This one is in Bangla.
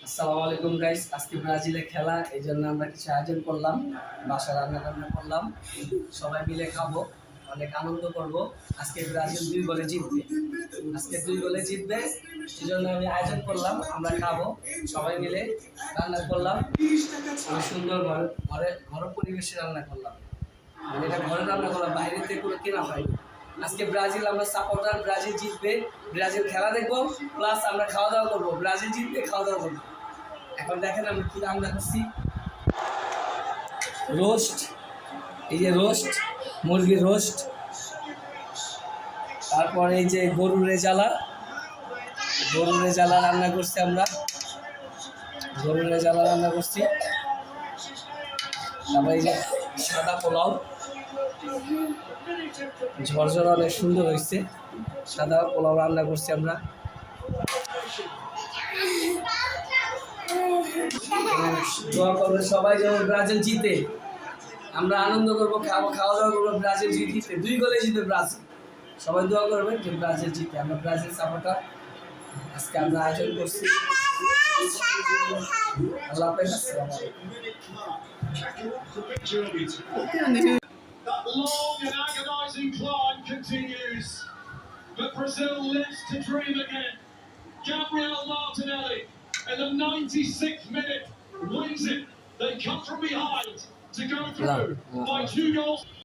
আসসালামু আলাইকুম গাইস, আজকে ব্রাজিলের খেলা, এই জন্য আমরা কিছু আয়োজন করলাম। বাসা রান্না করলাম, সবাই মিলে খাবো, অনেক আনন্দ করব। আজকে ব্রাজিল 2 গোলে জিতবে, এই জন্য আমি আয়োজন করলাম, আমরা খাবো সবাই মিলে। রান্না করলাম, আমি সুন্দর ঘর পরিবেশে রান্না করলাম, মানে এটা ঘরে রান্না করলাম, বাইরে থেকে কোনো কেনা হয়নি। আজকে ব্রাজিল, আমরা সাপোর্টার, ব্রাজিল জিতবে, ব্রাজিল খেলা দেখবো, প্লাস আমরা খাওয়া দাওয়া করবো। ব্রাজিল জিতবে, খাওয়া দাওয়া করবো। এখন দেখেন আমি কি রান্না করছি। রোস্ট, এই যে রোস্ট, মুরগির রোস্ট, তারপর এই যে গরুর রেজালা রান্না করছি আমরা, গরুর রেজালা রান্না করছি। তারপর এই যে সাদা পোলাও, ঝরঝর অনেক সুন্দর হয়েছে, সাদা পোলাও রান্না করছি আমরা। দোয়া করবে সবাই যেন ব্রাজিল জিতে, আমরা আনন্দ করবো, খাওয়া দাওয়া করবো। ব্রাজিল জিতে, 2 গোলে জিতে ব্রাজিল। সবাই দোয়া করবে যে ব্রাজিল জিতে। আমরা ব্রাজিল সাপোর্টার, আজকে আমরা আয়োজন করছি। আল্লাহ হাফেজ, আসসালামু আলাইকুম। That long and agonising climb continues, but Brazil lives to dream again. Gabriel Martinelli, in the 96th minute, wins it. They come from behind to go through by 2 goals.